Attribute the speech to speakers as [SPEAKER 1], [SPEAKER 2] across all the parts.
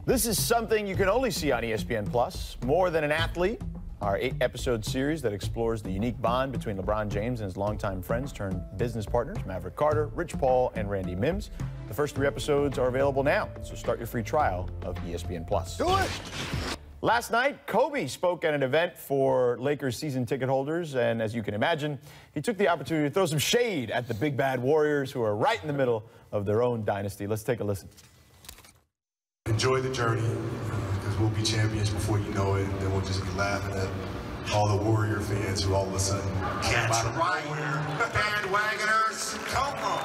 [SPEAKER 1] This is something you can only see on ESPN Plus. More Than an Athlete, our 8-episode series that explores the unique bond between LeBron James and his longtime friends turned business partners, Maverick Carter, Rich Paul, and Randy Mims. The first 3 episodes are available now, so start your free trial of ESPN Plus.
[SPEAKER 2] Do it!
[SPEAKER 1] Last night, Kobe spoke at an event for Lakers season ticket holders, and as you can imagine, he took the opportunity to throw some shade at the big bad Warriors, who are right in the middle of their own dynasty. Let's take a listen.
[SPEAKER 3] Enjoy the journey, because we'll be champions before you know it, and then we'll just be laughing at all the Warrior fans who all of a sudden came out of nowhere.
[SPEAKER 2] Bandwagoners, come on.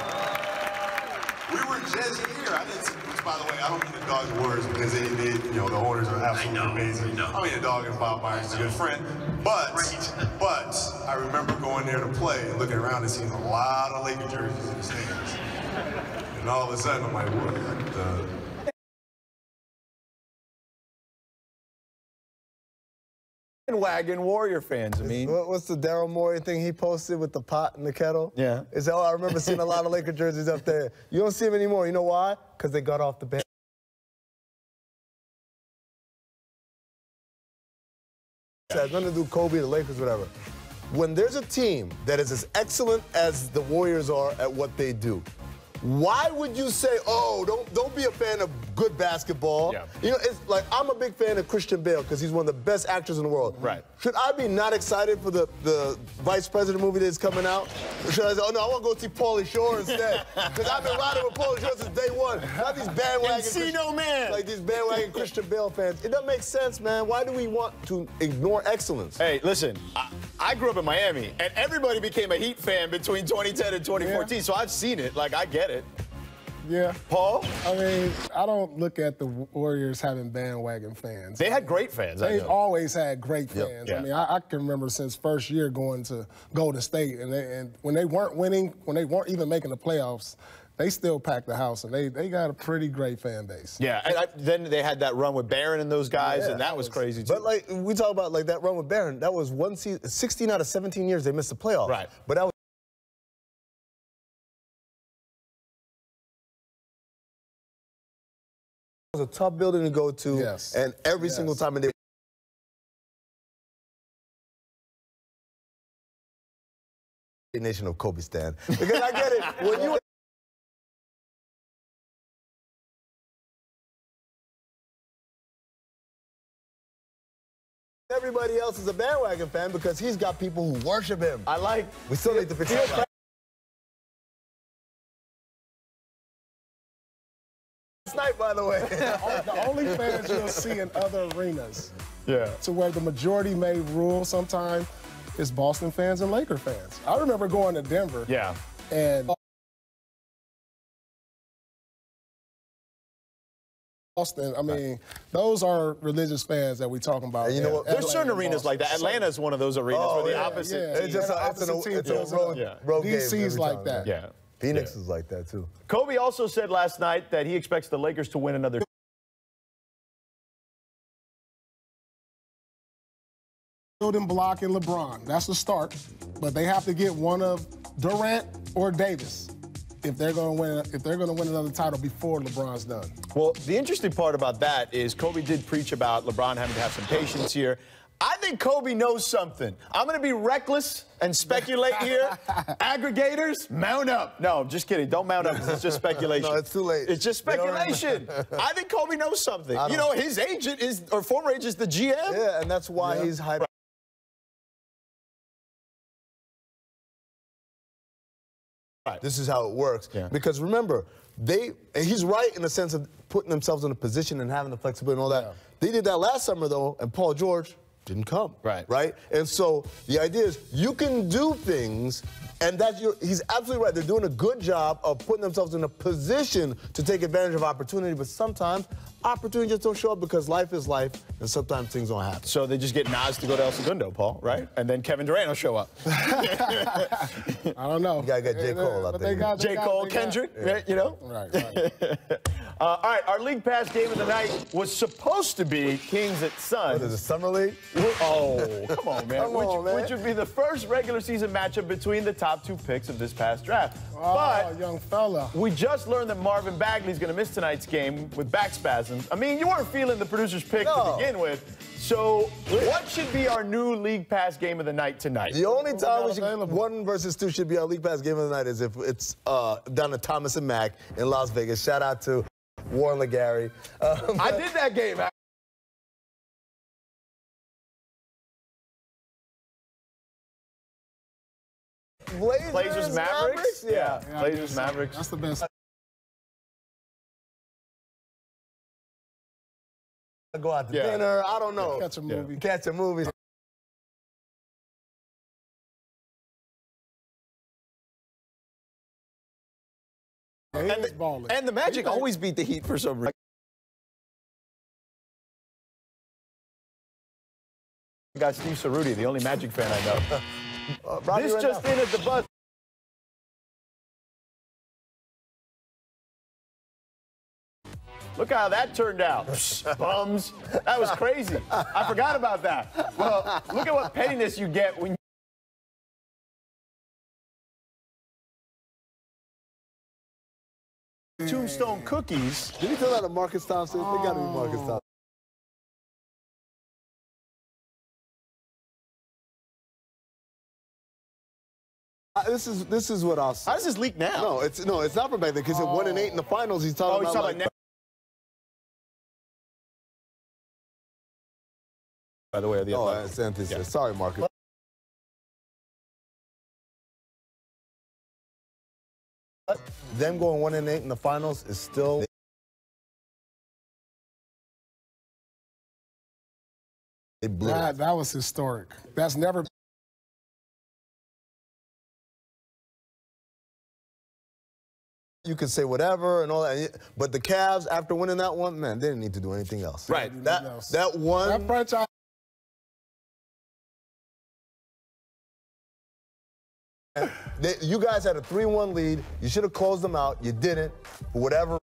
[SPEAKER 2] We were just here. I didn't see, which, by the way, I don't mean to dog the Warriors because they you know, the owners are absolutely amazing. I mean, the dog is Bob Myers, a good friend. But I remember going there to play and looking around and seeing a lot of Laker jerseys in the stands. And all of a sudden, I'm like, what?
[SPEAKER 1] Bandwagon Warrior fans, I mean.
[SPEAKER 4] What's the Daryl Morey thing he posted with the pot and the kettle?
[SPEAKER 1] Yeah.
[SPEAKER 4] It's, oh, I remember seeing a lot of Laker jerseys up there. You don't see them anymore. You know why? Because they got off the bench. It has nothing to do with Kobe, the Lakers, whatever. When there's a team that is as excellent as the Warriors are at what they do, why would you say, oh, don't be a fan of good basketball? Yeah. You know, it's like, I'm a big fan of Christian Bale because he's one of the best actors in the world.
[SPEAKER 1] Right.
[SPEAKER 4] Should I be not excited for the Vice President movie that's coming out? Or should I say, oh, no, I want to go see Pauly Shore instead? Because I've been riding with Pauly Shore since day one. Not these bandwagon like these bandwagon Christian Bale fans. It doesn't make sense, man. Why do we want to ignore excellence?
[SPEAKER 1] Hey, listen, I grew up in Miami, and everybody became a Heat fan between 2010 and 2014, so I've seen it. Like, I get it.
[SPEAKER 5] Yeah.
[SPEAKER 1] Paul?
[SPEAKER 5] I mean, I don't look at the Warriors having bandwagon fans.
[SPEAKER 1] They had great fans.
[SPEAKER 5] They've always had great fans.
[SPEAKER 1] Yeah.
[SPEAKER 5] I mean, I can remember since first year going to Golden State, and when they weren't winning, when they weren't even making the playoffs, they still packed the house, and they got a pretty great fan base.
[SPEAKER 1] Yeah, and then they had that run with Barron and those guys, and that was crazy, too.
[SPEAKER 4] But, like, we talk about, like, that run with Barron, that was one season, 16 out of 17 years they missed the playoffs.
[SPEAKER 1] Right.
[SPEAKER 4] But that was a tough building to go to, and every single time they nation of Kobe stan. Because I get it, when you everybody else is a bandwagon fan because he's got people who worship him. We still need to fix that. Night, by the way.
[SPEAKER 5] The only fans you'll see in other arenas,
[SPEAKER 1] to
[SPEAKER 5] where the majority may rule sometimes, is Boston fans and Laker fans. I remember going to Denver.
[SPEAKER 1] Yeah.
[SPEAKER 5] And Boston, I mean, those are religious fans that we're talking about.
[SPEAKER 4] And you know what?
[SPEAKER 1] There's certain arenas like that. Atlanta is one of those arenas where the opposite.
[SPEAKER 4] It's just a road game.
[SPEAKER 5] DC's like that.
[SPEAKER 1] Yeah.
[SPEAKER 4] Phoenix is like that, too.
[SPEAKER 1] Kobe also said last night that he expects the Lakers to win another
[SPEAKER 5] building block in LeBron. That's the start. But they have to get one of Durant or Davis if they're going to win another title before LeBron's done.
[SPEAKER 1] Well, the interesting part about that is Kobe did preach about LeBron having to have some patience here. I think Kobe knows something. I'm going to be reckless and speculate here. Aggregators, mount up. No, just kidding. Don't mount up because it's just speculation.
[SPEAKER 4] No, it's too late.
[SPEAKER 1] It's just speculation. I think Kobe knows something. You know, his agent is, or former agent is the GM.
[SPEAKER 4] Yeah, and that's why he's hyped.
[SPEAKER 1] Right.
[SPEAKER 4] This is how it works. Because remember, he's right in the sense of putting themselves in a position and having the flexibility and all that. They did that last summer, though, and Paul George didn't come. Right? And so the idea is you can do things, and he's absolutely right. They're doing a good job of putting themselves in a position to take advantage of opportunity, but sometimes opportunity just don't show up because life is life, and sometimes things don't happen.
[SPEAKER 1] So they just get Nas to go to El Segundo, Paul, right? And then Kevin Durant will show up.
[SPEAKER 5] I don't know.
[SPEAKER 4] You gotta get J. Cole out there.
[SPEAKER 1] J. Cole, Kendrick, you know?
[SPEAKER 5] Right.
[SPEAKER 1] All right, our League Pass game of the night was supposed to be Kings at Suns.
[SPEAKER 4] What is it, Summer League?
[SPEAKER 1] Oh, come on, man.
[SPEAKER 4] Come on, man.
[SPEAKER 1] Which would be the first regular season matchup between the top two picks of this past draft.
[SPEAKER 5] Oh,
[SPEAKER 1] but
[SPEAKER 5] young fella.
[SPEAKER 1] we just learned that Marvin Bagley's going to miss tonight's game with back spasms. I mean, you weren't feeling the producer's pick to begin with. So what should be our new League Pass game of the night tonight?
[SPEAKER 4] The only time we should, 1 versus 2 should be our League Pass game of the night is if it's down to Thomas and Mack in Las Vegas. Shout out to Warren LeGarry.
[SPEAKER 1] I did that game. Blazers Mavericks? Yeah, Blazers Mavericks.
[SPEAKER 5] That's the best.
[SPEAKER 4] Go out to dinner. I don't know.
[SPEAKER 5] Catch a movie.
[SPEAKER 4] Catch a movie.
[SPEAKER 1] And the Magic always beat the Heat for some reason. I got Steve Cerruti, the only Magic fan I know. This just in at the buzz. Look how that turned out. Bums. That was crazy. I forgot about that. Well, look at what pettiness you get when Tombstone cookies.
[SPEAKER 4] Did he tell that to Marcus Thompson? They got to be Marcus Thompson. This is what I'll say.
[SPEAKER 1] How does this leak now?
[SPEAKER 4] No, it's not from back then because it 1-8 in the finals. He's talking about. Like,
[SPEAKER 1] by the way,
[SPEAKER 4] that's antithesis. Sorry, Marcus. Them going 1-8 in the finals is still. They blew it.
[SPEAKER 5] That was historic. That's never.
[SPEAKER 4] You can say whatever and all that, but the Cavs, after winning that one, man, they didn't need to do anything else.
[SPEAKER 1] Right.
[SPEAKER 4] That one.
[SPEAKER 5] That franchise.
[SPEAKER 4] You guys had a 3-1 lead. You should have closed them out. You didn't. For whatever.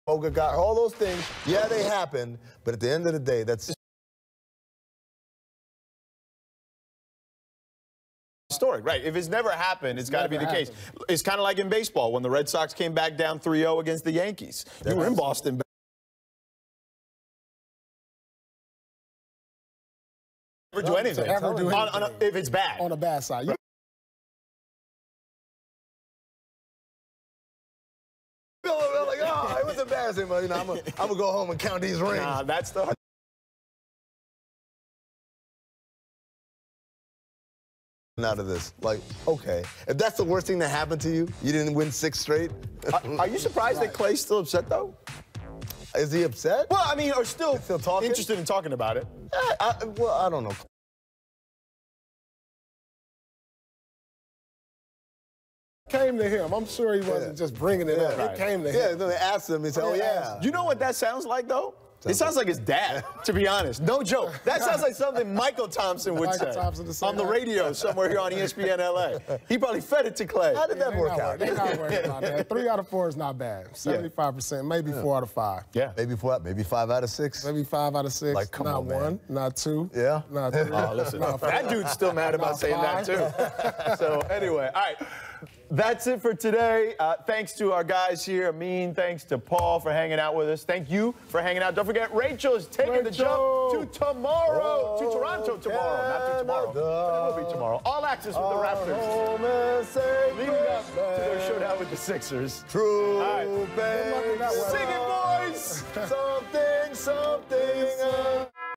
[SPEAKER 4] Boga got all those things. Yeah, they happened. But at the end of the day, that's
[SPEAKER 1] historic, right? If it's never happened, it's got to be the case. It's kind of like in baseball when the Red Sox came back down 3-0 against the Yankees. You were in Boston. Never do anything. If it's bad.
[SPEAKER 5] On the bad side.
[SPEAKER 4] Like, oh, it was embarrassing, but you know, I'm gonna go home and count these rings.
[SPEAKER 1] Nah, that's the
[SPEAKER 4] out of this. Like, okay, if that's the worst thing that happened to you, you didn't win 6 straight.
[SPEAKER 1] Are you surprised that Clay's still upset though?
[SPEAKER 4] Is he upset?
[SPEAKER 1] Well, I mean, or still
[SPEAKER 4] talking?
[SPEAKER 1] Interested in talking about it.
[SPEAKER 4] Well, I don't know.
[SPEAKER 5] Came to him. I'm sure he wasn't just bringing it up. It came to him.
[SPEAKER 4] Yeah, then they asked him. He said, "Oh yeah."
[SPEAKER 1] You know what that sounds like though? It sounds like his dad, to be honest. No joke. That sounds like something Michael Thompson would say on the radio somewhere here on ESPN LA. He probably fed it to Clay.
[SPEAKER 4] How did that work out?
[SPEAKER 5] They're not worried about that. 3 out of 4 is not bad. 75%, maybe 4 out of 5.
[SPEAKER 1] Yeah.
[SPEAKER 4] Maybe 5 out of 6.
[SPEAKER 5] Maybe 5 out of 6.
[SPEAKER 4] Like, come
[SPEAKER 5] not
[SPEAKER 4] on, man.
[SPEAKER 5] 1, not 2.
[SPEAKER 4] Yeah.
[SPEAKER 5] Not 3.
[SPEAKER 1] Oh, listen. That dude's still mad about saying that too. So anyway, all right. That's it for today. Thanks to our guys here. Amin, thanks to Paul for hanging out with us. Thank you for hanging out. Don't forget, Rachel is taking the jump to tomorrow. To Toronto tomorrow. Not to tomorrow. But it will be tomorrow. All access with the Raptors. Leading up to their showdown with the Sixers.
[SPEAKER 4] True.
[SPEAKER 1] All right. Sing it, boys.
[SPEAKER 4] Something.